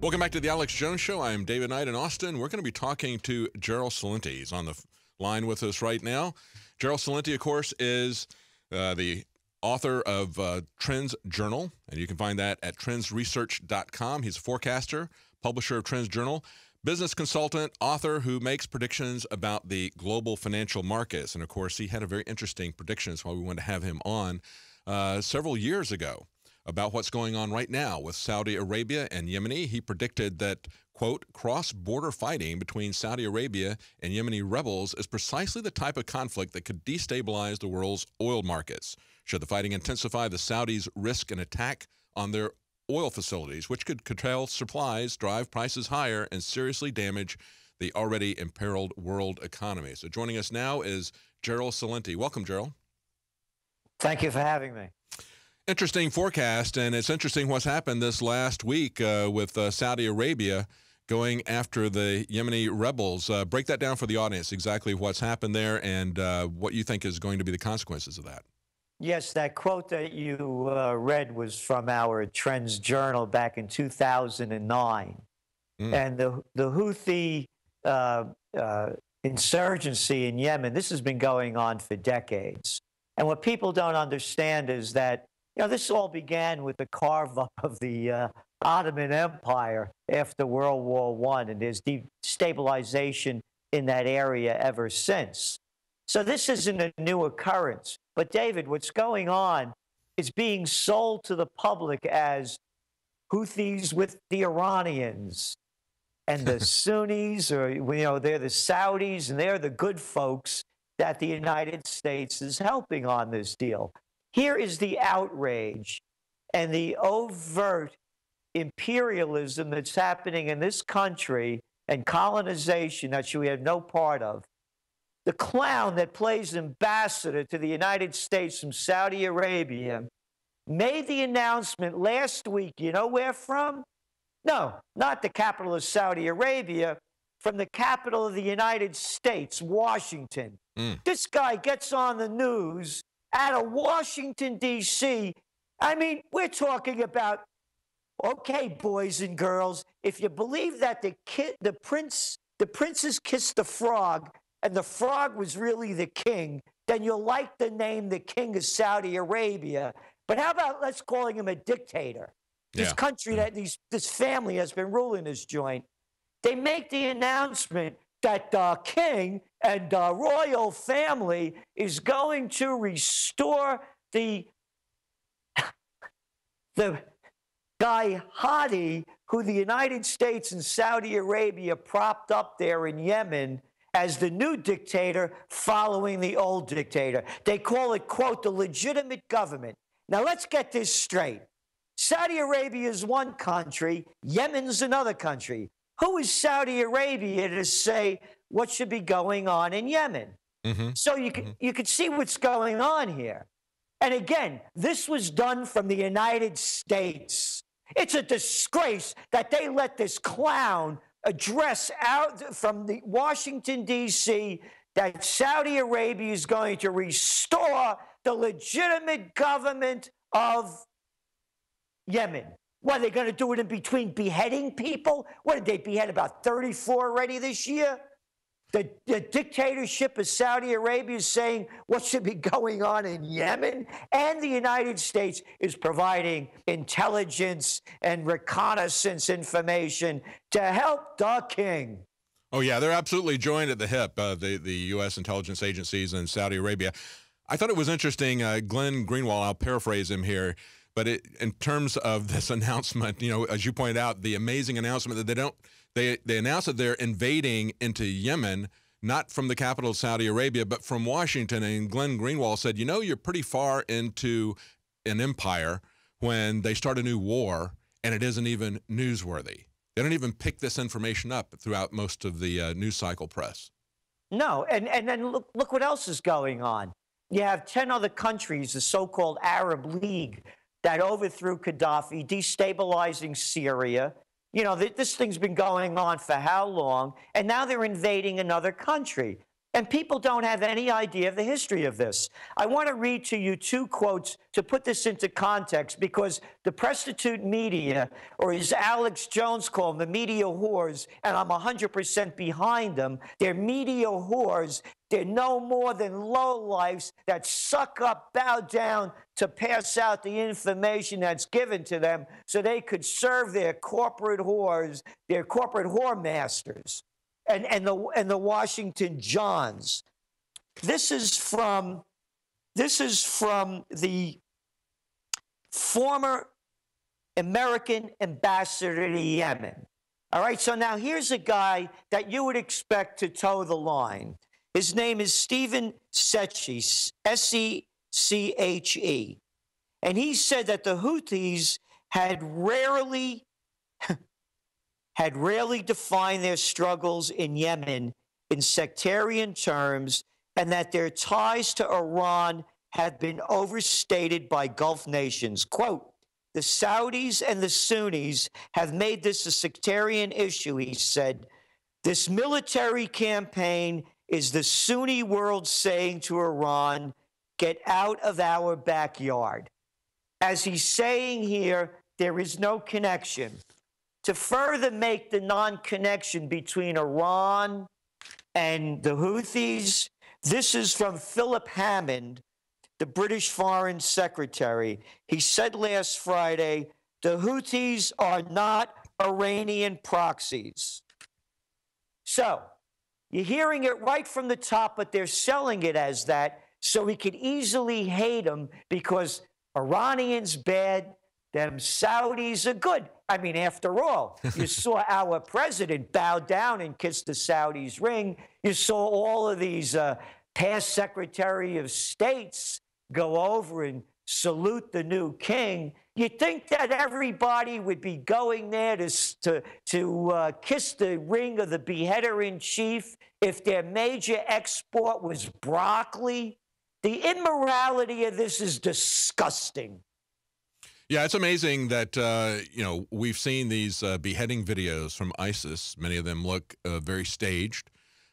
Welcome back to the Alex Jones Show. I'm David Knight in Austin. We're going to be talking to Gerald Celente. He's on the line with us right now. Gerald Celente, of course, is the author of TrendsJournal, and you can find that at TrendsResearch.com. He's a forecaster, publisher of TrendsJournal, business consultant, author who makes predictions about the global financial markets. And, of course, he had a very interesting prediction. That's why we wanted to have him on several years ago about what's going on right now with Saudi Arabia and Yemeni. He predicted that, quote, cross-border fighting between Saudi Arabia and Yemeni rebels is precisely the type of conflict that could destabilize the world's oil markets. Should the fighting intensify, the Saudis risk an attack on their oil facilities, which could curtail supplies, drive prices higher, and seriously damage the already imperiled world economy. So joining us now is Gerald Celente. Welcome, Gerald. Thank you for having me. Interesting forecast, and it's interesting what's happened this last week with Saudi Arabia going after the Yemeni rebels. Break that down for the audience, exactly what's happened there and what you think is going to be the consequences of that. Yes, that quote that you read was from our TrendsJournal back in 2009. And the Houthi insurgency in Yemen, this has been going on for decades. And what people don't understand is that this all began with the carve-up of the Ottoman Empire after World War I, and there's destabilization in that area ever since. So this isn't a new occurrence. But, David, what's going on is being sold to the public as Houthis with the Iranians and the Sunnis, or, they're the Saudis, and they're the good folks that the United States is helping on this deal. Here is the outrage and the overt imperialism that's happening in this country and colonization that we have no part of. The clown that plays ambassador to the United States from Saudi Arabia made the announcement last week. You know where from? No, not the capital of Saudi Arabia, from the capital of the United States, Washington. This guy gets on the news out of Washington, D.C. I mean, we're talking about, okay, boys and girls, if you believe that the princess kissed the frog and the frog was really the king, then you'll like the name the king of Saudi Arabia. But how about let's calling him a dictator? This country, this family has been ruling this joint. They make the announcement that the king and the royal family is going to restore the guy Hadi, who the United States and Saudi Arabia propped up there in Yemen as the new dictator following the old dictator. They call it, quote, the legitimate government. Now, let's get this straight. Saudi Arabia is one country, Yemen's another country. Who is Saudi Arabia to say what should be going on in Yemen? So you can see what's going on here. And again, this was done from the United States. It's a disgrace that they let this clown address out from the Washington, D.C., that Saudi Arabia is going to restore the legitimate government of Yemen. What, are they going to do it in between beheading people? What, did they behead about 34 already this year? The dictatorship of Saudi Arabia is saying what should be going on in Yemen, and the United States is providing intelligence and reconnaissance information to help the king. Oh, yeah, they're absolutely joined at the hip, the U.S. intelligence agencies in Saudi Arabia. I thought it was interesting, Glenn Greenwald, I'll paraphrase him here, but in terms of this announcement, as you pointed out, the amazing announcement that they announced that they're invading into Yemen, not from the capital of Saudi Arabia, but from Washington. And Glenn Greenwald said, you're pretty far into an empire when they start a new war and it isn't even newsworthy. They don't even pick this information up throughout most of the news cycle press. No, and then look what else is going on. You have 10 other countries, the so-called Arab League, that overthrew Gaddafi, destabilizing Syria. This thing's been going on for how long? And now they're invading another country. And people don't have any idea of the history of this. I want to read to you two quotes to put this into context, because the prostitute media, or as Alex Jones called them, the media whores, and I'm 100% behind them, they're media whores. They're no more than lowlifes that suck up, bow down to pass out the information that's given to them so they could serve their corporate whores, their corporate whore masters. And the Washington Johns. This is from the former American ambassador to Yemen. All right, so now here's a guy that you would expect to toe the line. His name is Stephen Seche, S-E-C-H-E. And he said that the Houthis had rarely defined their struggles in Yemen in sectarian terms, and that their ties to Iran had been overstated by Gulf nations. Quote, the Saudis and the Sunnis have made this a sectarian issue, he said. This military campaign is the Sunni world saying to Iran, get out of our backyard. As he's saying here, there is no connection. To further make the non-connection between Iran and the Houthis, this is from Philip Hammond, the British Foreign Secretary. He said last Friday, the Houthis are not Iranian proxies. So, you're hearing it right from the top, but they're selling it as that so we could easily hate them because Iranians bad, them Saudis are good. I mean, after all, you saw our president bow down and kiss the Saudis' ring. You saw all of these past Secretary of States go over and salute the new king. You'd think that everybody would be going there to kiss the ring of the beheader-in-chief if their major export was broccoli. The immorality of this is disgusting. Yeah, it's amazing that, we've seen these beheading videos from ISIS. Many of them look very staged.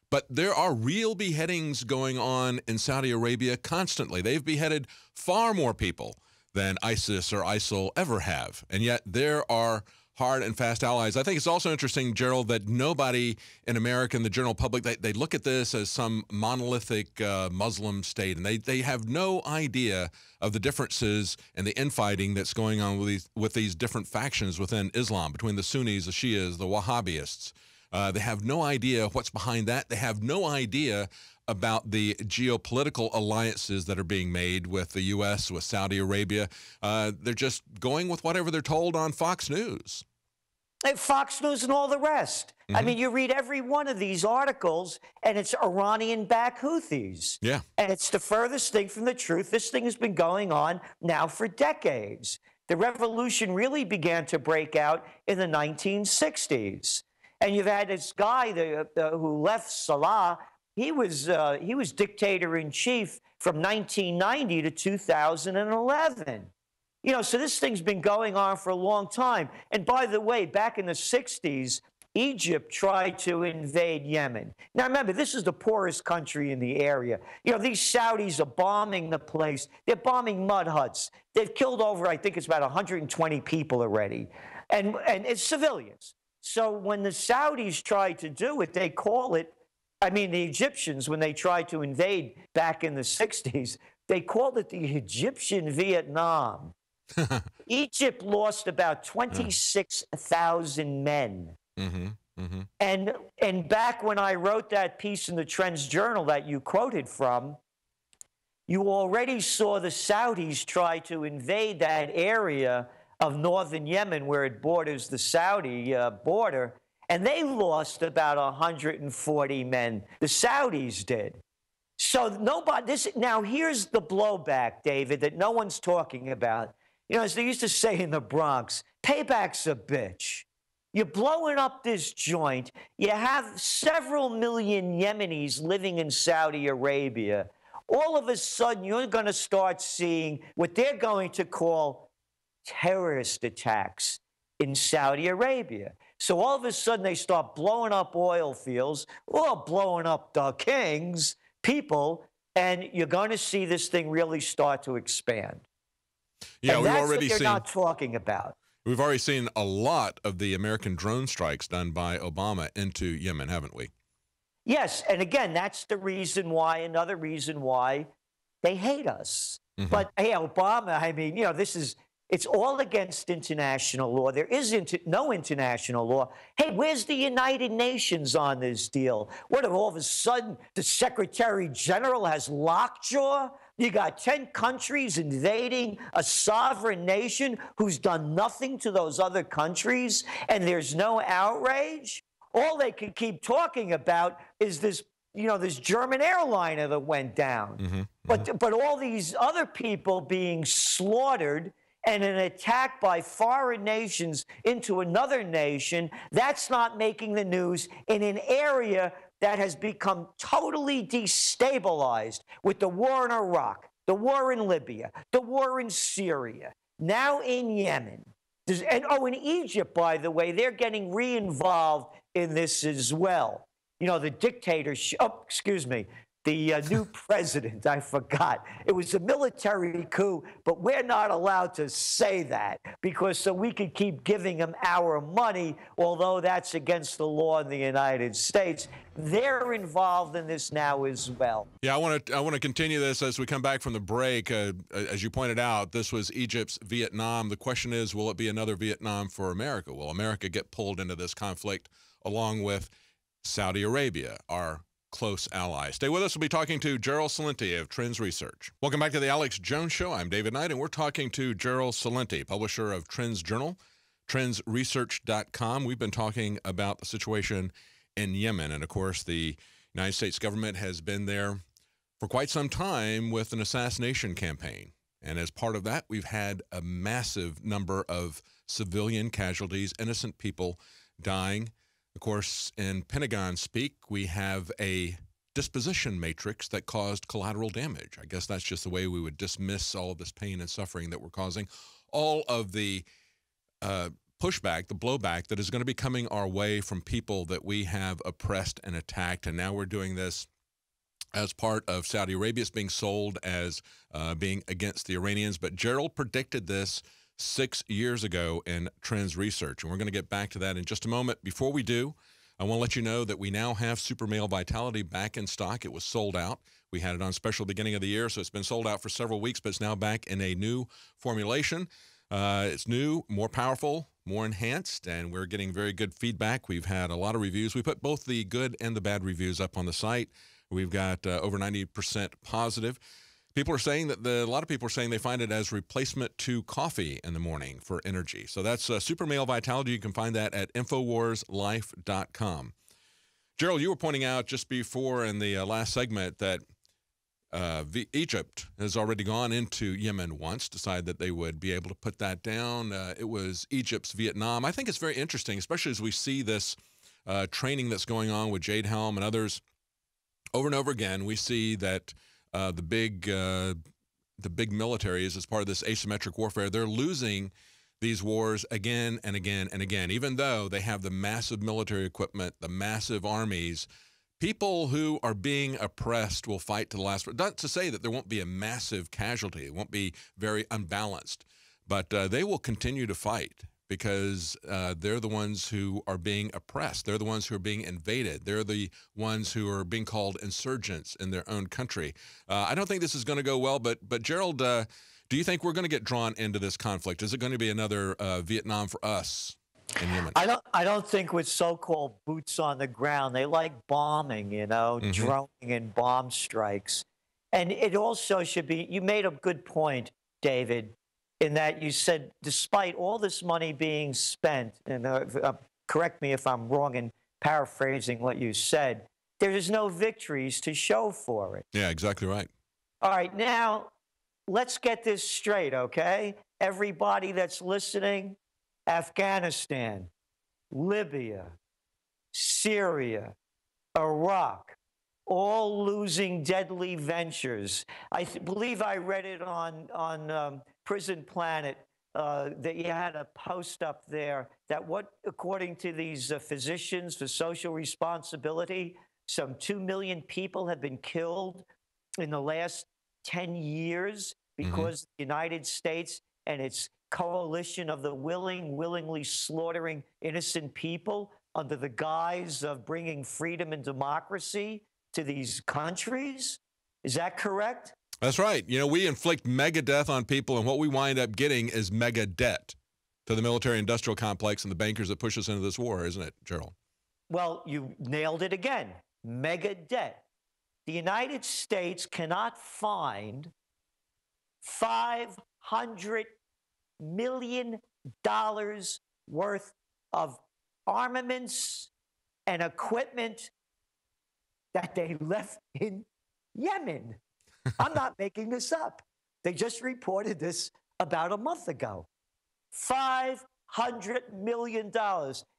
But there are real beheadings going on in Saudi Arabia constantly. They've beheaded far more people than ISIS or ISIL ever have. And yet there are hard and fast allies. I think it's also interesting, Gerald, that nobody in America and the general public, they look at this as some monolithic Muslim state, and they have no idea of the differences and the infighting that's going on with these different factions within Islam, between the Sunnis, the Shias, the Wahhabists. They have no idea what's behind that. They have no idea about the geopolitical alliances that are being made with the U.S., with Saudi Arabia. They're just going with whatever they're told on Fox News. Fox News and all the rest. Mm-hmm. I mean, you read every one of these articles, and it's Iranian-backed Houthis. Yeah. And it's the furthest thing from the truth. This thing has been going on now for decades. The revolution really began to break out in the 1960s. And you've had this guy who left Salah. He was dictator-in-chief from 1990 to 2011. So this thing's been going on for a long time. And by the way, back in the 60s, Egypt tried to invade Yemen. Now, remember, this is the poorest country in the area. These Saudis are bombing the place. They're bombing mud huts. They've killed over, I think it's about 120 people already. And it's civilians. So when the Saudis tried to do it, they call it, the Egyptians, when they tried to invade back in the 60s, they called it the Egyptian Vietnam. Egypt lost about 26,000 men. Mm-hmm, mm-hmm. And back when I wrote that piece in the TrendsJournal that you quoted from, you already saw the Saudis try to invade that area of northern Yemen where it borders the Saudi border, and they lost about 140 men. The Saudis did. So now here's the blowback, David, that no one's talking about. As they used to say in the Bronx, payback's a bitch. You're blowing up this joint. You have several million Yemenis living in Saudi Arabia. All of a sudden, you're going to start seeing what they're going to call terrorist attacks in Saudi Arabia. So all of a sudden they start blowing up oil fields or blowing up the kings, people, and you're going to see this thing really start to expand. Yeah, and we've that's already what they're seen. not talking about. We've already seen a lot of the American drone strikes done by Obama into Yemen, haven't we? Yes, and again, that's the reason why, another reason why they hate us. Mm-hmm. But hey, Obama, I mean, it's all against international law. There is no international law. Hey, where's the United Nations on this deal? What if all of a sudden the Secretary General has lockjaw? You got 10 countries invading a sovereign nation who's done nothing to those other countries, and there's no outrage? All they can keep talking about is this, this German airliner that went down. Mm-hmm. But all these other people being slaughtered and an attack by foreign nations into another nation, that's not making the news in an area that has become totally destabilized with the war in Iraq, the war in Libya, the war in Syria, now in Yemen. In Egypt, by the way, they're getting re-involved in this as well. The dictatorship, the new president, I forgot. It was a military coup, but we're not allowed to say that because so we could keep giving them our money, although that's against the law in the United States. They're involved in this now as well. Yeah, I want to continue this as we come back from the break. As you pointed out, this was Egypt's Vietnam. The question is, will it be another Vietnam for America? Will America get pulled into this conflict along with Saudi Arabia, our close ally? Stay with us. We'll be talking to Gerald Celente of Trends Research. Welcome back to the Alex Jones Show. I'm David Knight, and we're talking to Gerald Celente, publisher of TrendsJournal, TrendsResearch.com. We've been talking about the situation in Yemen, and of course, the United States government has been there for quite some time with an assassination campaign. And as part of that, we've had a massive number of civilian casualties, innocent people dying. Of course, in Pentagon speak, we have a disposition matrix that caused collateral damage. I guess that's just the way we would dismiss all of this pain and suffering that we're causing. All of the pushback, the blowback that is going to be coming our way from people that we have oppressed and attacked. And now we're doing this as part of Saudi Arabia. It's being sold as being against the Iranians. But Gerald predicted this 6 years ago in Trends Research, and we're going to get back to that in just a moment. Before we do, I want to let you know that we now have Super Male Vitality back in stock. It was sold out. We had it on special beginning of the year, so it's been sold out for several weeks, but it's now back in a new formulation. It's new, more powerful, more enhanced, and we're getting very good feedback. We've had a lot of reviews. We put both the good and the bad reviews up on the site. We've got over 90% positive. People are saying that a lot of people are saying they find it as replacement to coffee in the morning for energy. So that's Super Male Vitality. You can find that at InfoWarsLife.com. Gerald, you were pointing out just before in the last segment that Egypt has already gone into Yemen once, decided that they would be able to put that down. It was Egypt's Vietnam. I think it's very interesting, especially as we see this training that's going on with Jade Helm and others. Over and over again, we see that the big militaries, as part of this asymmetric warfare, they're losing these wars again and again and again. Even though they have the massive military equipment, the massive armies, people who are being oppressed will fight to the last. Not to say that there won't be a massive casualty. It won't be very unbalanced, but they will continue to fight because they're the ones who are being oppressed. They're the ones who are being invaded. They're the ones who are being called insurgents in their own country. I don't think this is going to go well, but Gerald, do you think we're going to get drawn into this conflict? Is it going to be another Vietnam for us in Yemen? I don't think with so-called boots on the ground. They like bombing, droning and bomb strikes. And it also should be, you made a good point, David, in that you said, despite all this money being spent, and correct me if I'm wrong in paraphrasing what you said, there is no victories to show for it. Yeah, exactly right. All right, now let's get this straight, okay? Everybody that's listening, Afghanistan, Libya, Syria, Iraq, all losing deadly ventures. I believe I read it on Prison Planet that you had a post up there that what, according to these physicians for social responsibility, some 2 million people have been killed in the last 10 years because the United States and its coalition of the willingly slaughtering innocent people under the guise of bringing freedom and democracy to these countries. Is that correct? That's right. You know, we inflict mega death on people, and what we wind up getting is mega debt to the military-industrial complex and the bankers that push us into this war, isn't it, Gerald? Well, you nailed it again. Mega debt. The United States cannot find $500 million worth of armaments and equipment that they left in Yemen. I'm not making this up. They just reported this about a month ago. $500 million.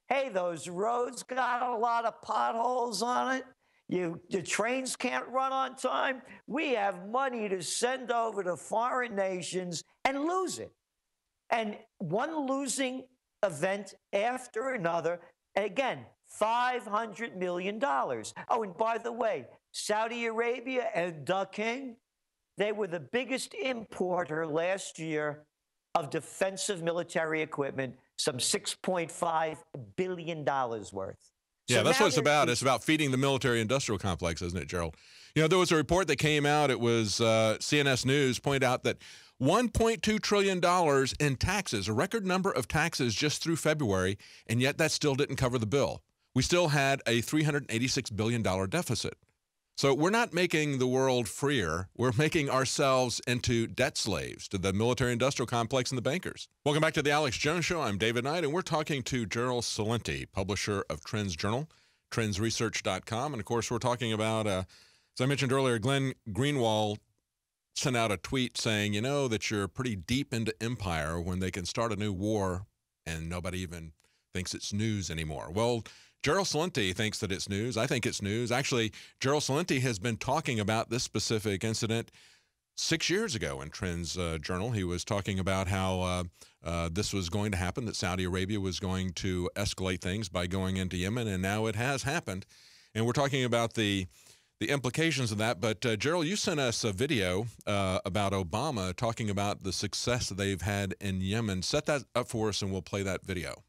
Hey, those roads got a lot of potholes on it. The trains can't run on time. We have money to send over to foreign nations and lose it. And one losing event after another. And again, $500 million. Oh, and by the way, Saudi Arabia and the King, they were the biggest importer last year of defensive military equipment, some $6.5 billion worth. Yeah, that's what it's about. It's about feeding the military-industrial complex, isn't it, Gerald? You know, there was a report that came out. It was CNS News pointed out that $1.2 trillion in taxes, a record number of taxes just through February, and yet that still didn't cover the bill. We still had a $386 billion deficit. So we're not making the world freer. We're making ourselves into debt slaves to the military-industrial complex and the bankers. Welcome back to the Alex Jones Show. I'm David Knight, and we're talking to Gerald Celente, publisher of TrendsJournal, TrendsResearch.com. And, of course, we're talking about, as I mentioned earlier, Glenn Greenwald sent out a tweet saying, you know, that you're pretty deep into empire when they can start a new war and nobody even thinks it's news anymore. Well, Gerald Celente thinks that it's news. I think it's news. Actually, Gerald Celente has been talking about this specific incident 6 years ago in TrendsJournal. He was talking about how this was going to happen, that Saudi Arabia was going to escalate things by going into Yemen, and now it has happened. And we're talking about the implications of that. But, Gerald, you sent us a video about Obama talking about the success that they've had in Yemen. Set that up for us, and we'll play that video.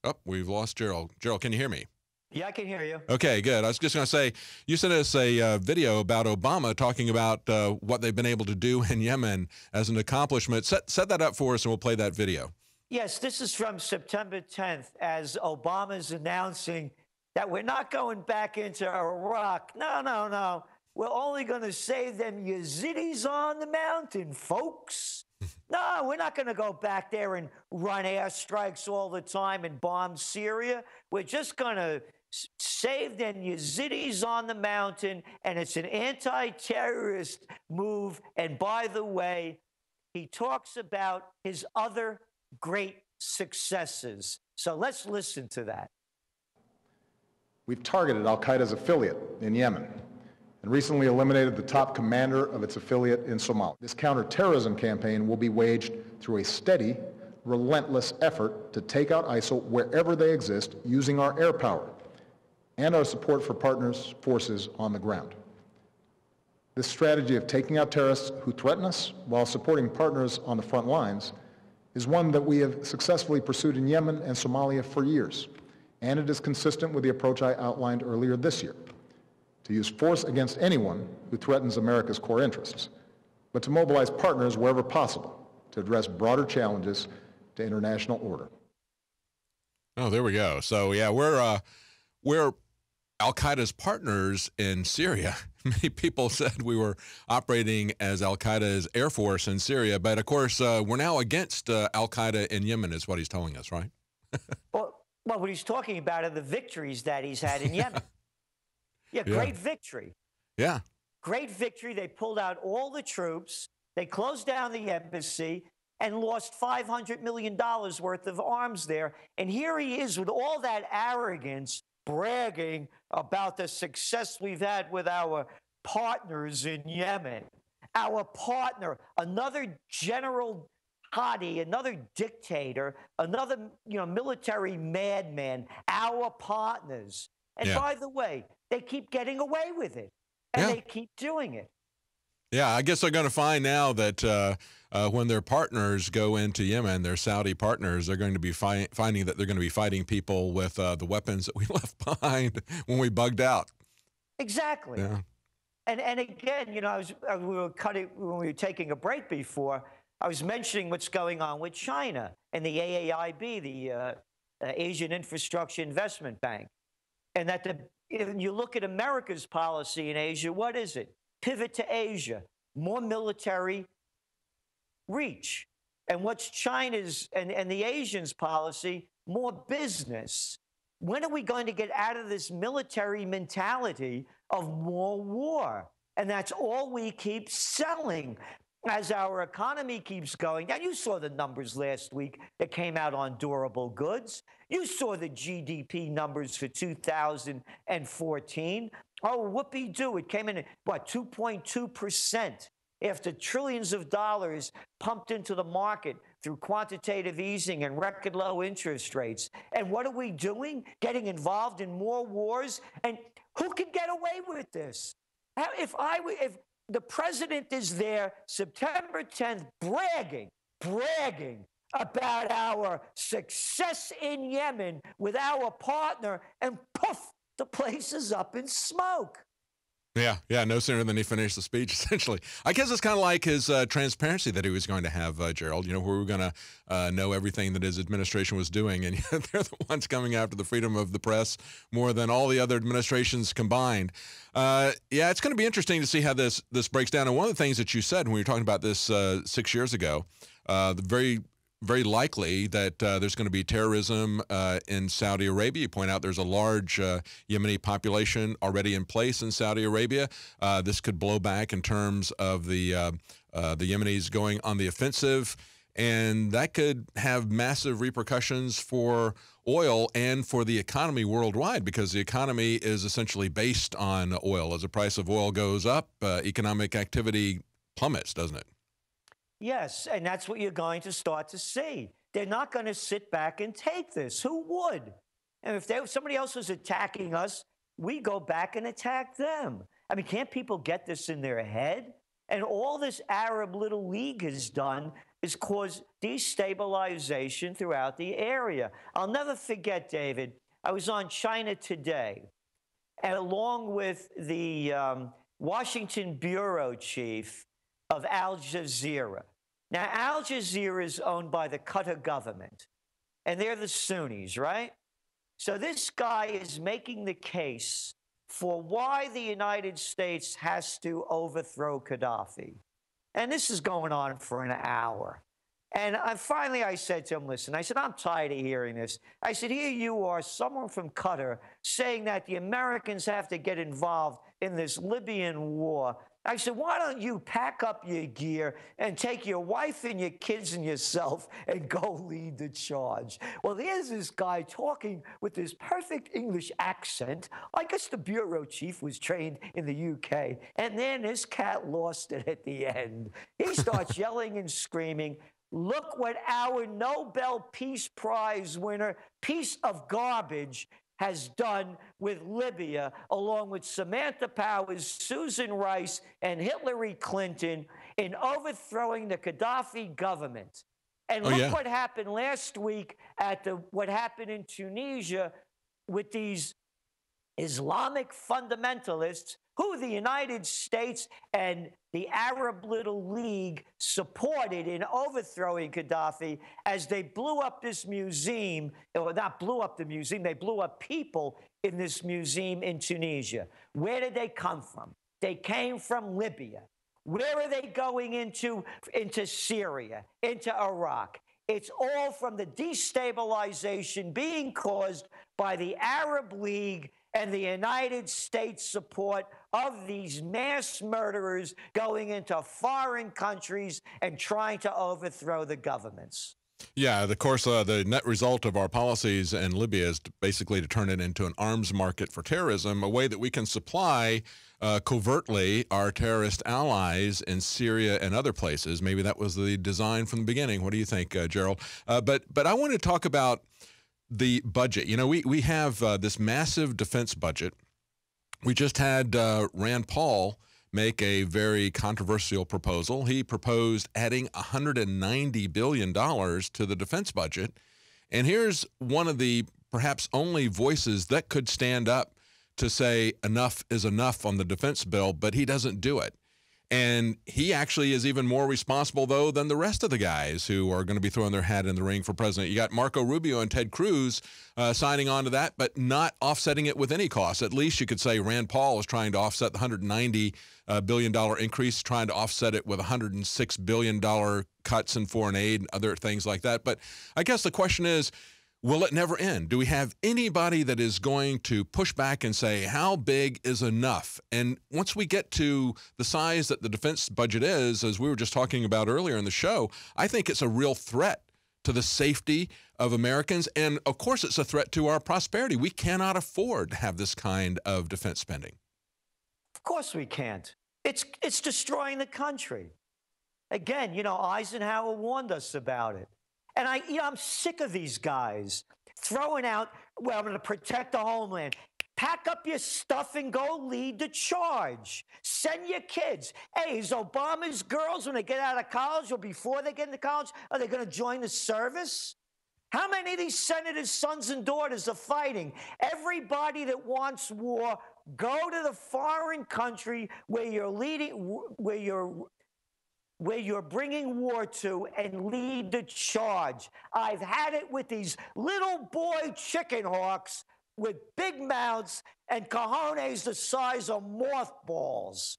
Oh, we've lost Gerald. Gerald, can you hear me? Yeah, I can hear you. Okay, good. I was just going to say, you sent us a video about Obama talking about what they've been able to do in Yemen as an accomplishment. Set that up for us, and we'll play that video. Yes, this is from September 10th, as Obama's announcing that we're not going back into Iraq. No. We're only going to save them Yazidis on the mountain, folks. No, we're not going to go back there and run airstrikes all the time and bomb Syria. We're just going to save them Yazidis on the mountain, and it's an anti-terrorist move. And by the way, he talks about his other great successes. So let's listen to that. We've targeted al-Qaeda's affiliate in Yemen and recently eliminated the top commander of its affiliate in Somalia. This counterterrorism campaign will be waged through a steady, relentless effort to take out ISIL wherever they exist using our air power and our support for partners' forces on the ground. This strategy of taking out terrorists who threaten us while supporting partners on the front lines is one that we have successfully pursued in Yemen and Somalia for years, and it is consistent with the approach I outlined earlier this year: to use force against anyone who threatens America's core interests, but to mobilize partners wherever possible to address broader challenges to international order. Oh, there we go. So, yeah, we're al-Qaeda's partners in Syria. Many people said we were operating as al-Qaeda's air force in Syria, but, of course, we're now against al-Qaeda in Yemen is what he's telling us, right? Well, what he's talking about are the victories that he's had in Yemen. Yeah, great victory. Yeah. Great victory. They pulled out all the troops. They closed down the embassy and lost $500 million worth of arms there. And here he is with all that arrogance, bragging about the success we've had with our partners in Yemen. our partner, another General Hadi, another dictator, another military madman, our partners. And Yeah. by the way, they keep getting away with it, and Yeah. they keep doing it. Yeah, I guess they're going to find now that when their partners go into Yemen, their Saudi partners, they're going to be finding that they're going to be fighting people with the weapons that we left behind when we bugged out. Exactly. Yeah. And again, we were cutting when we were taking a break before. I was mentioning what's going on with China and the AAIB, the Asian Infrastructure Investment Bank, and that if you look at America's policy in Asia, what is it? Pivot to Asia, more military reach. And what's China's and the Asians' policy? More business. When are we going to get out of this military mentality of more war? And that's all we keep selling as our economy keeps going. Now, you saw the numbers last week that came out on durable goods. You saw the GDP numbers for 2014. Oh, whoopee-doo. It came in at, 2.2% after trillions of dollars pumped into the market through quantitative easing and record low interest rates. And what are we doing? Getting involved in more wars? And who can get away with this? If the president is there September 10th bragging about our success in Yemen with our partner, and poof, the place is up in smoke. Yeah, no sooner than he finished the speech, essentially. I guess it's kind of like his transparency that he was going to have, Gerald, where we were going to know everything that his administration was doing, and they're the ones coming after the freedom of the press more than all the other administrations combined. Yeah, it's going to be interesting to see how this breaks down. And one of the things that you said when we were talking about this 6 years ago, very likely that there's going to be terrorism in Saudi Arabia. You point out there's a large Yemeni population already in place in Saudi Arabia. This could blow back in terms of the Yemenis going on the offensive, and that could have massive repercussions for oil and for the economy worldwide, because the economy is essentially based on oil. As the price of oil goes up, economic activity plummets, doesn't it? Yes, and that's what you're going to start to see. They're not going to sit back and take this. Who would? And if somebody else was attacking us, we go back and attack them. I mean, can't people get this in their head? And all this Arab Little League has done is cause destabilization throughout the area. I'll never forget, David, I was on China Today, and along with the Washington bureau chief of Al Jazeera. Now, Al Jazeera is owned by the Qatar government, and they're the Sunnis, right? So this guy is making the case for why the United States has to overthrow Gaddafi. And this is going on for an hour. And finally, I said to him, listen, I said, I'm tired of hearing this. I said, here you are, someone from Qatar, saying that the Americans have to get involved in this Libyan war. I said, why don't you pack up your gear and take your wife and your kids and yourself and go lead the charge? Well, there's this guy talking with this perfect English accent. I guess the bureau chief was trained in the UK. And then this cat lost it at the end. He starts yelling and screaming, look what our Nobel Peace Prize winner, piece of garbage, has done with Libya, along with Samantha Powers, Susan Rice, and Hillary Clinton, in overthrowing the Gaddafi government. And look what happened last week at what happened in Tunisia with these Islamic fundamentalists who the United States and the Arab Little League supported in overthrowing Gaddafi, as they blew up this museum, or not blew up the museum, they blew up people in this museum in Tunisia. Where did they come from? They came from Libya. Where are they going into Syria, into Iraq? It's all from the destabilization being caused by the Arab League and the United States support of these mass murderers going into foreign countries and trying to overthrow the governments. Yeah, of course, the net result of our policies in Libya is basically to turn it into an arms market for terrorism, a way that we can supply covertly our terrorist allies in Syria and other places. Maybe that was the design from the beginning. What do you think, Gerald? But I want to talk about the budget. You know, we have this massive defense budget. We just had Rand Paul make a very controversial proposal. He proposed adding $190 billion to the defense budget. And here's one of the perhaps only voices that could stand up to say enough is enough on the defense bill, but he doesn't do it. And he actually is even more responsible, though, than the rest of the guys who are going to be throwing their hat in the ring for president. You got Marco Rubio and Ted Cruz signing on to that, but not offsetting it with any cost. At least you could say Rand Paul is trying to offset the $190 billion increase, trying to offset it with $106 billion cuts in foreign aid and other things like that. But I guess the question is, will it never end? Do we have anybody that is going to push back and say, how big is enough? And once we get to the size that the defense budget is, as we were just talking about earlier in the show, I think it's a real threat to the safety of Americans. And of course, it's a threat to our prosperity. We cannot afford to have this kind of defense spending. Of course we can't. It's destroying the country. Again, you know, Eisenhower warned us about it. And I'm sick of these guys throwing out, well, I'm going to protect the homeland. Pack up your stuff and go lead the charge. Send your kids. Hey, is Obama's girls, when they get out of college or before they get into college, are they going to join the service? How many of these senators' sons and daughters are fighting? Everybody that wants war, go to the foreign country where you're leading, where you're bringing war to, and lead the charge. I've had it with these little boy chicken hawks with big mouths and cojones the size of mothballs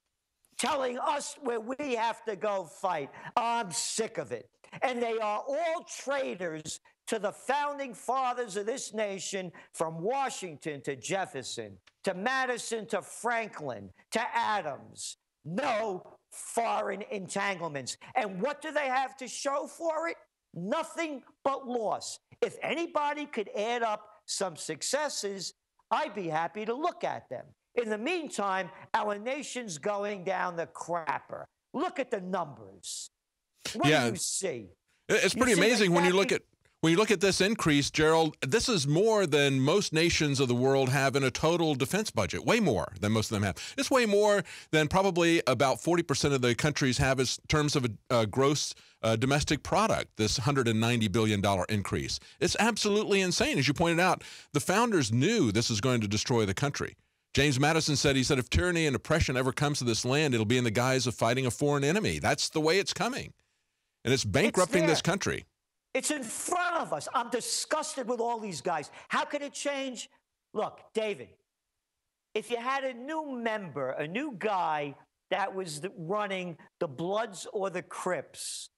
telling us where we have to go fight. I'm sick of it. And they are all traitors to the founding fathers of this nation, from Washington to Jefferson, to Madison to Franklin, to Adams. No foreign entanglements. And what do they have to show for it? Nothing but loss. If anybody could add up some successes, I'd be happy to look at them. In the meantime, our nation's going down the crapper. Look at the numbers. What do you see? It's pretty amazing when you look at this increase, Gerald. This is more than most nations of the world have in a total defense budget. Way more than most of them have. It's way more than probably about 40% of the countries have in terms of a gross domestic product, this $190 billion increase. It's absolutely insane. As you pointed out, the founders knew this was going to destroy the country. James Madison said, if tyranny and oppression ever comes to this land, it'll be in the guise of fighting a foreign enemy. That's the way it's coming. And it's bankrupting this country. It's in front of us. I'm disgusted with all these guys. How could it change? Look, David, if you had a new member, a new guy that was running the Bloods or the Crips,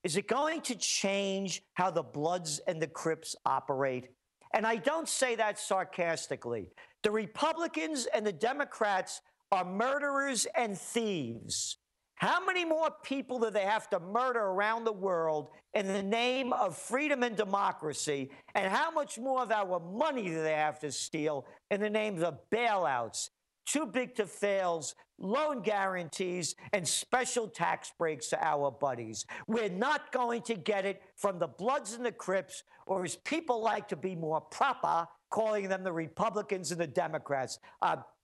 is it going to change how the Bloods and the Crips operate? And I don't say that sarcastically. The Republicans and the Democrats are murderers and thieves. How many more people do they have to murder around the world in the name of freedom and democracy? And how much more of our money do they have to steal in the name of bailouts, too big to fails, loan guarantees, and special tax breaks to our buddies? We're not going to get it from the Bloods and the Crips, or as people like to be more proper, calling them the Republicans and the Democrats.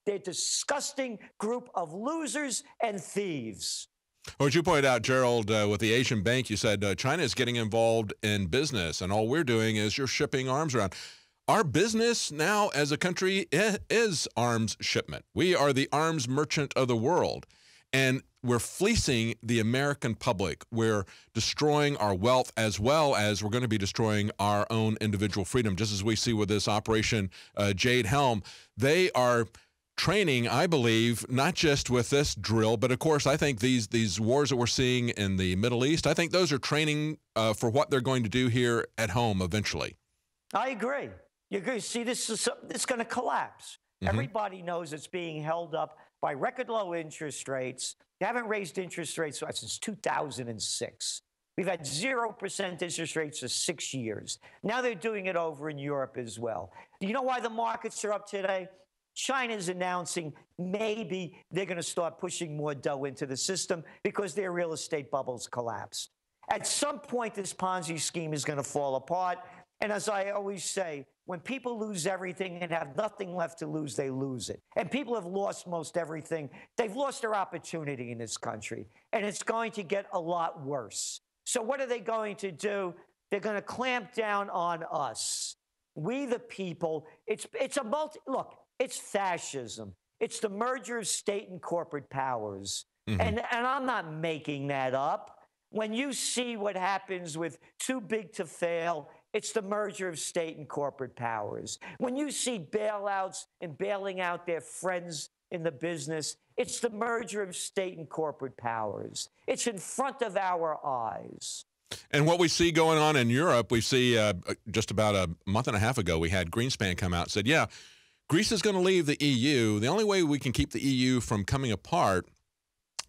They're a disgusting group of losers and thieves. Well, as you pointed out, Gerald, with the Asian bank, you said China is getting involved in business, and all we're doing is you're shipping arms around. Our business now as a country is arms shipment. We are the arms merchant of the world, and we're fleecing the American public. We're destroying our wealth, as well as we're going to be destroying our own individual freedom, just as we see with this Operation Jade Helm. They are training, I believe, not just with this drill, but of course, I think these wars that we're seeing in the Middle East, I think those are training for what they're going to do here at home eventually. I agree. You're going to see it's going to collapse. Everybody knows it's being held up by record low interest rates. They haven't raised interest rates since 2006. We've had 0% interest rates for 6 years. Now they're doing it over in Europe as well. Do you know why the markets are up today? China's announcing maybe they're going to start pushing more dough into the system because their real estate bubbles collapsed. At some point, this Ponzi scheme is going to fall apart. And as I always say, when people lose everything and have nothing left to lose, they lose it. And people have lost most everything. They've lost their opportunity in this country. And it's going to get a lot worse. So what are they going to do? They're going to clamp down on us. We, the people, it's fascism. It's the merger of state and corporate powers. Mm-hmm. And I'm not making that up. When you see what happens with too big to fail, it's the merger of state and corporate powers. When you see bailouts and bailing out their friends in the business, it's the merger of state and corporate powers. It's in front of our eyes. And what we see going on in Europe, we see just about a month and a half ago, we had Greenspan come out and said, yeah, Greece is going to leave the EU. The only way we can keep the EU from coming apart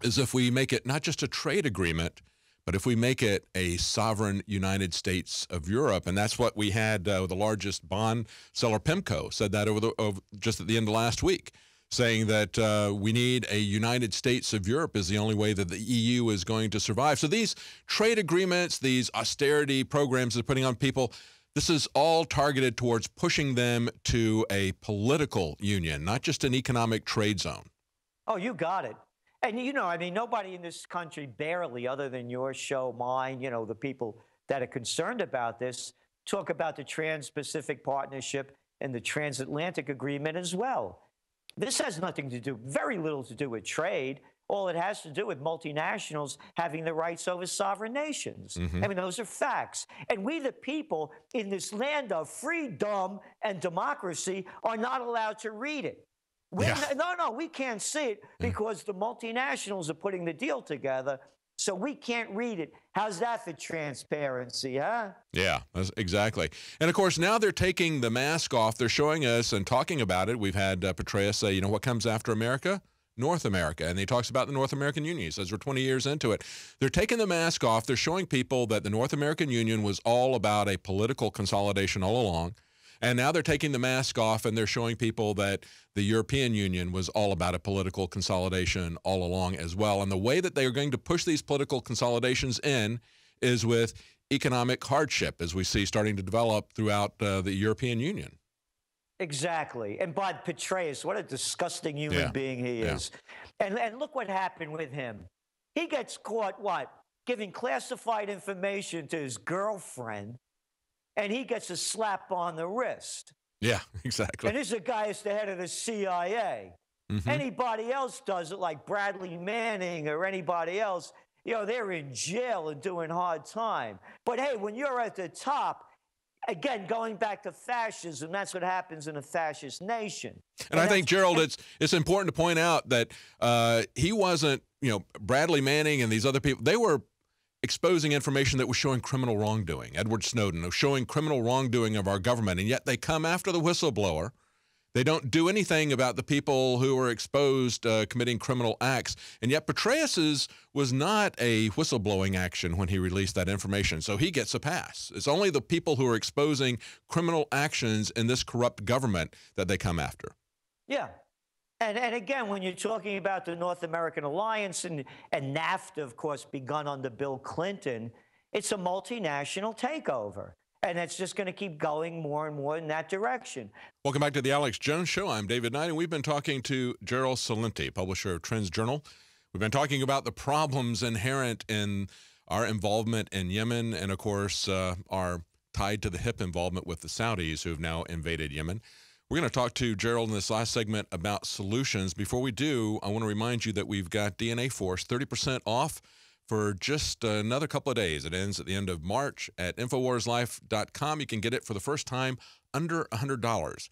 is if we make it not just a trade agreement, but if we make it a sovereign United States of Europe. And that's what we had the largest bond seller, PIMCO, said that just at the end of last week, saying that we need a United States of Europe is the only way that the EU is going to survive. So these trade agreements, these austerity programs they're putting on people, this is all targeted towards pushing them to a political union, not just an economic trade zone. Oh, you got it. And, you know, I mean, nobody in this country, barely, other than your show, mine, you know, the people that are concerned about this, talk about the Trans-Pacific Partnership and the Transatlantic Agreement as well. This has nothing to do, very little to do with trade. All it has to do with multinationals having the rights over sovereign nations. Mm-hmm. I mean, those are facts. And we, the people in this land of freedom and democracy, are not allowed to read it. No, we can't see it because the multinationals are putting the deal together, so we can't read it. How's that for transparency, huh? Yeah, exactly. And, of course, now they're taking the mask off. They're showing us and talking about it. We've had Petraeus say, you know, what comes after America? North America. And he talks about the North American Union. He says we're 20 years into it. They're taking the mask off. They're showing people that the North American Union was all about a political consolidation all along. And now they're taking the mask off and they're showing people that the European Union was all about a political consolidation all along as well. And the way that they are going to push these political consolidations in is with economic hardship, as we see starting to develop throughout the European Union. Exactly. And Bob Petraeus, what a disgusting human being he is. And look what happened with him. He gets caught, giving classified information to his girlfriend. And he gets a slap on the wrist. Yeah, exactly. And this is a guy who's the head of the CIA. Mm-hmm. Anybody else does it, like Bradley Manning or anybody else, you know, they're in jail and doing hard time. But hey, when you're at the top, again, going back to fascism, that's what happens in a fascist nation. And I think, Gerald, it's important to point out that he wasn't, you know, Bradley Manning and these other people, they were exposing information that was showing criminal wrongdoing. Edward Snowden was showing criminal wrongdoing of our government, and yet they come after the whistleblower. They don't do anything about the people who were exposed committing criminal acts. And yet Petraeus was not a whistleblowing action when he released that information, so he gets a pass. It's only the people who are exposing criminal actions in this corrupt government that they come after. Yeah. And again, when you're talking about the North American Alliance and NAFTA, of course, begun under Bill Clinton, it's a multinational takeover. And it's just going to keep going more and more in that direction. Welcome back to the Alex Jones Show. I'm David Knight, and we've been talking to Gerald Celente, publisher of TrendsJournal. We've been talking about the problems inherent in our involvement in Yemen and, of course, our tied-to-the-hip involvement with the Saudis who have now invaded Yemen. We're going to talk to Gerald in this last segment about solutions. Before we do, I want to remind you that we've got DNA Force 30% off for just another couple of days. It ends at the end of March at InfoWarsLife.com. You can get it for the first time under $100.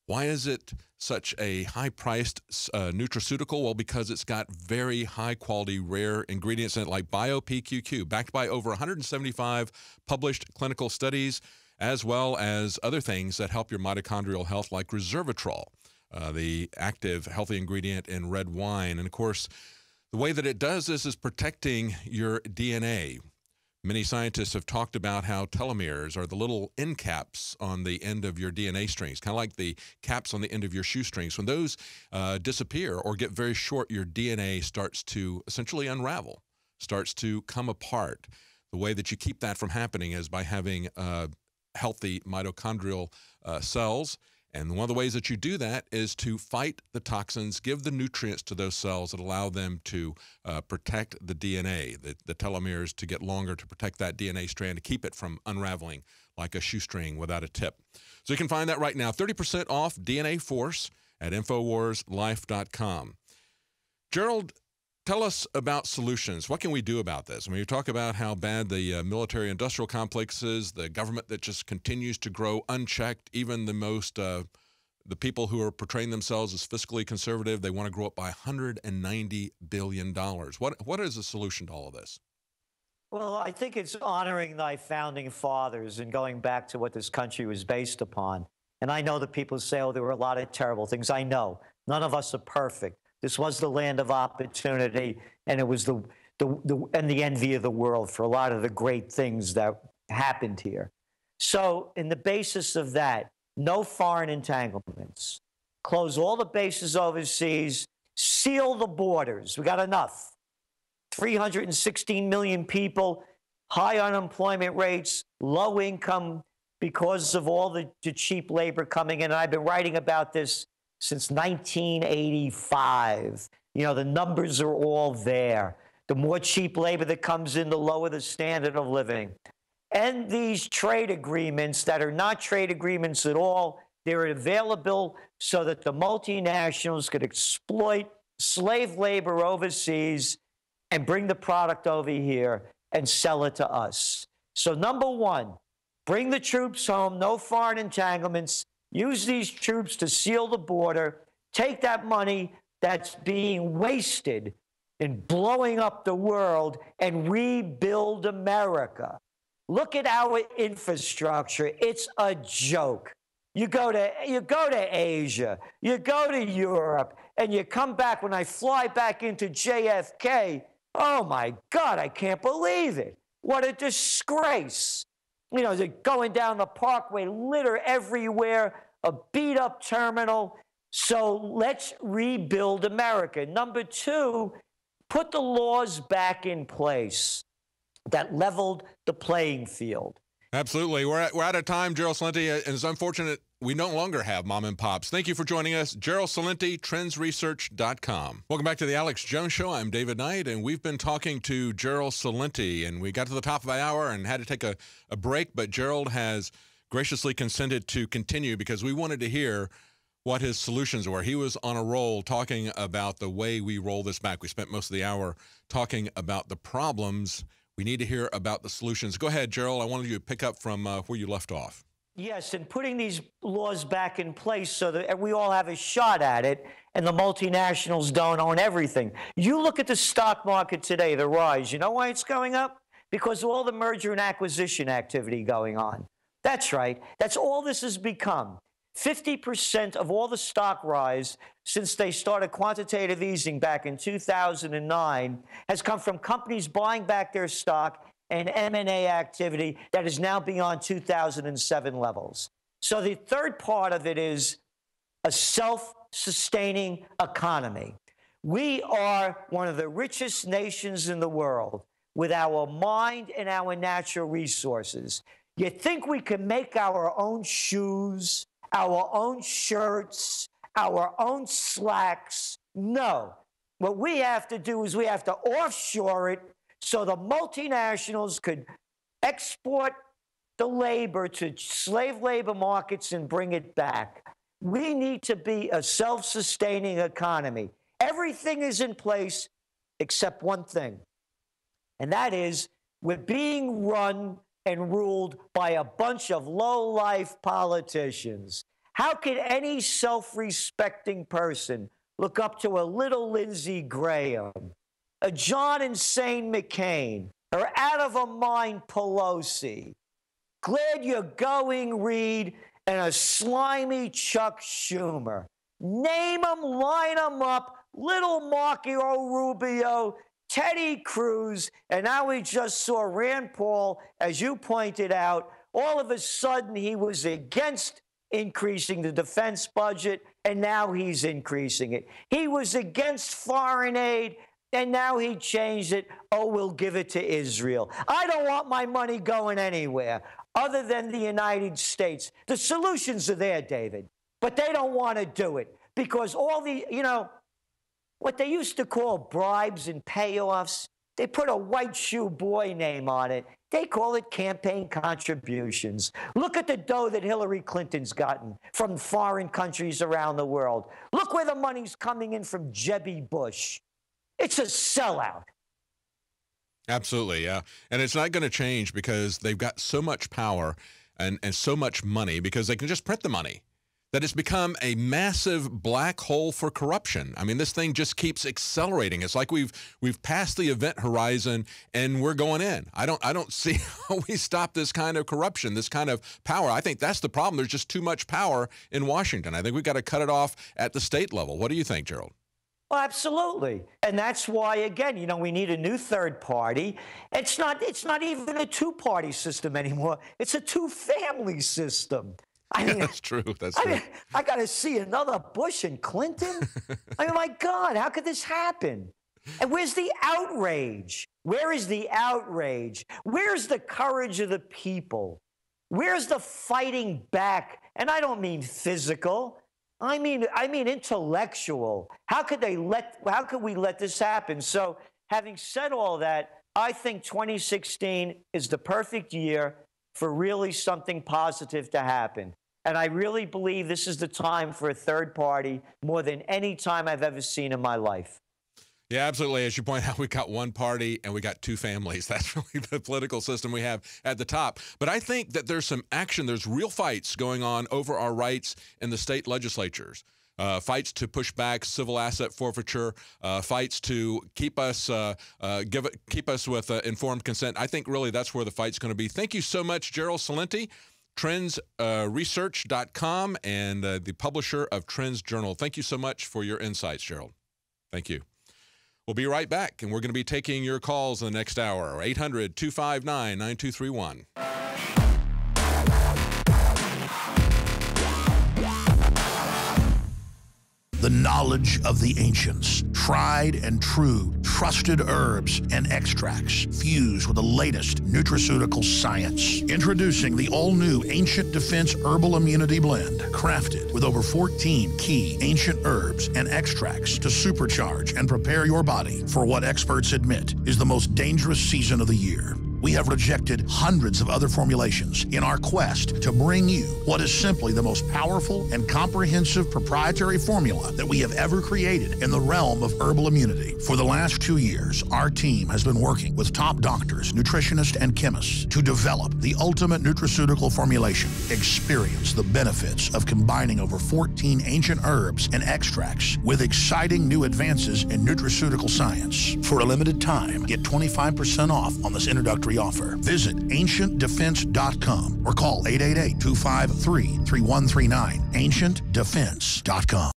Why is it such a high-priced nutraceutical? Well, because it's got very high-quality, rare ingredients in it, like BioPQQ, backed by over 175 published clinical studies, as well as other things that help your mitochondrial health, like resveratrol, the active healthy ingredient in red wine. And, of course, the way that it does this is protecting your DNA. Many scientists have talked about how telomeres are the little end caps on the end of your DNA strings, kind of like the caps on the end of your shoestrings. When those disappear or get very short, your DNA starts to essentially unravel, starts to come apart. The way that you keep that from happening is by having healthy mitochondrial cells. And one of the ways that you do that is to fight the toxins, give the nutrients to those cells that allow them to protect the DNA, the telomeres to get longer, to protect that DNA strand, to keep it from unraveling like a shoestring without a tip. So you can find that right now, 30% off DNA Force at InfoWarsLife.com. Gerald, tell us about solutions. What can we do about this? I mean, you talk about how bad the military-industrial complex is, the government that just continues to grow unchecked, even the people who are portraying themselves as fiscally conservative, they want to grow up by $190 billion. What is the solution to all of this? Well, I think it's honoring thy founding fathers and going back to what this country was based upon. And I know that people say, oh, there were a lot of terrible things. I know. None of us are perfect. This was the land of opportunity, and it was the envy of the world for a lot of the great things that happened here. So in the basis of that, no foreign entanglements, close all the bases overseas, seal the borders. We got enough. 316 million people, high unemployment rates, low income because of all the cheap labor coming in. And I've been writing about this since 1985. You know, the numbers are all there. The more cheap labor that comes in, the lower the standard of living. And these trade agreements that are not trade agreements at all, they're available so that the multinationals could exploit slave labor overseas and bring the product over here and sell it to us. So number one, bring the troops home, no foreign entanglements. Use these troops to seal the border. Take that money that's being wasted in blowing up the world and rebuild America. Look at our infrastructure. It's a joke. You go to Asia, you go to Europe, and you come back. When I fly back into JFK, oh my God, I can't believe it. What a disgrace. You know, they're going down the parkway, litter everywhere, a beat-up terminal. So let's rebuild America. Number two, put the laws back in place that leveled the playing field. Absolutely. We're out of time, Gerald Celente, and it's unfortunate we no longer have mom and pops. Thank you for joining us. Gerald Celente, TrendsResearch.com. Welcome back to the Alex Jones Show. I'm David Knight, and we've been talking to Gerald Celente, and we got to the top of the hour and had to take a break, but Gerald has graciously consented to continue because we wanted to hear what his solutions were. He was on a roll talking about the way we roll this back. We spent most of the hour talking about the problems. We need to hear about the solutions. Go ahead, Gerald. I wanted you to pick up from where you left off. Yes, and putting these laws back in place so that we all have a shot at it and the multinationals don't own everything. You look at the stock market today, the rise. You know why it's going up? Because of all the merger and acquisition activity going on. That's right. That's all this has become. 50% of all the stock rise since they started quantitative easing back in 2009 has come from companies buying back their stock and M&A activity that is now beyond 2007 levels. So the third part of it is a self-sustaining economy. We are one of the richest nations in the world with our mind and our natural resources. You think we can make our own shoes, our own shirts, our own slacks? No. What we have to do is we have to offshore it so the multinationals could export the labor to slave labor markets and bring it back. We need to be a self-sustaining economy. Everything is in place except one thing, and that is we're being run and ruled by a bunch of low-life politicians. How can any self-respecting person look up to a little Lindsey Graham, a John Insane McCain, or out-of-a-mind Pelosi? Glad you're going, Reid, and a slimy Chuck Schumer. Name them, line them up, little Marco Rubio, Teddy Cruz, and now we just saw Rand Paul, as you pointed out, all of a sudden he was against increasing the defense budget, and now he's increasing it. He was against foreign aid, and now he changed it. Oh, we'll give it to Israel. I don't want my money going anywhere other than the United States. The solutions are there, David, but they don't want to do it because all the, what they used to call bribes and payoffs, they put a white shoe boy name on it. They call it campaign contributions. Look at the dough that Hillary Clinton's gotten from foreign countries around the world. Look where the money's coming in from Jebby Bush. It's a sellout. Absolutely, yeah. And it's not going to change because they've got so much power and so much money because they can just print the money that it's become a massive black hole for corruption. I mean, this thing just keeps accelerating. It's like we've passed the event horizon and we're going in. I don't see how we stop this kind of corruption, this kind of power. I think that's the problem. There's just too much power in Washington. I think we've got to cut it off at the state level. What do you think, Gerald? Well, absolutely. And that's why, again, we need a new third party. It's not even a two-party system anymore. It's a two-family system. I mean, that's true. That's true. I got to see another Bush and Clinton. I mean, my God, how could this happen? And where's the outrage? Where is the outrage? Where's the courage of the people? Where's the fighting back? And I don't mean physical. I mean intellectual. How could we let this happen? So, having said all that, I think 2016 is the perfect year for really something positive to happen. And I really believe this is the time for a third party more than any time I've ever seen in my life. Yeah, absolutely. As you point out, we got one party and we got two families. That's really the political system we have at the top. But I think that there's some action. There's real fights going on over our rights in the state legislatures. Fights to push back civil asset forfeiture, fights to keep us with informed consent. I think really that's where the fight's going to be. Thank you so much, Gerald Celente, TrendsResearch.com, and the publisher of TrendsJournal. Thank you so much for your insights, Gerald. Thank you. We'll be right back, and we're going to be taking your calls in the next hour. 800-259-9231. The knowledge of the ancients, tried and true, trusted herbs and extracts fused with the latest nutraceutical science. Introducing the all-new Ancient Defense Herbal Immunity Blend, crafted with over 14 key ancient herbs and extracts to supercharge and prepare your body for what experts admit is the most dangerous season of the year. We have rejected hundreds of other formulations in our quest to bring you what is simply the most powerful and comprehensive proprietary formula that we have ever created in the realm of herbal immunity. For the last 2 years, our team has been working with top doctors, nutritionists, and chemists to develop the ultimate nutraceutical formulation. Experience the benefits of combining over 14 ancient herbs and extracts with exciting new advances in nutraceutical science. For a limited time, get 25% off on this introductory offer. Visit ancientdefense.com or call 888-253-3139. ancientdefense.com.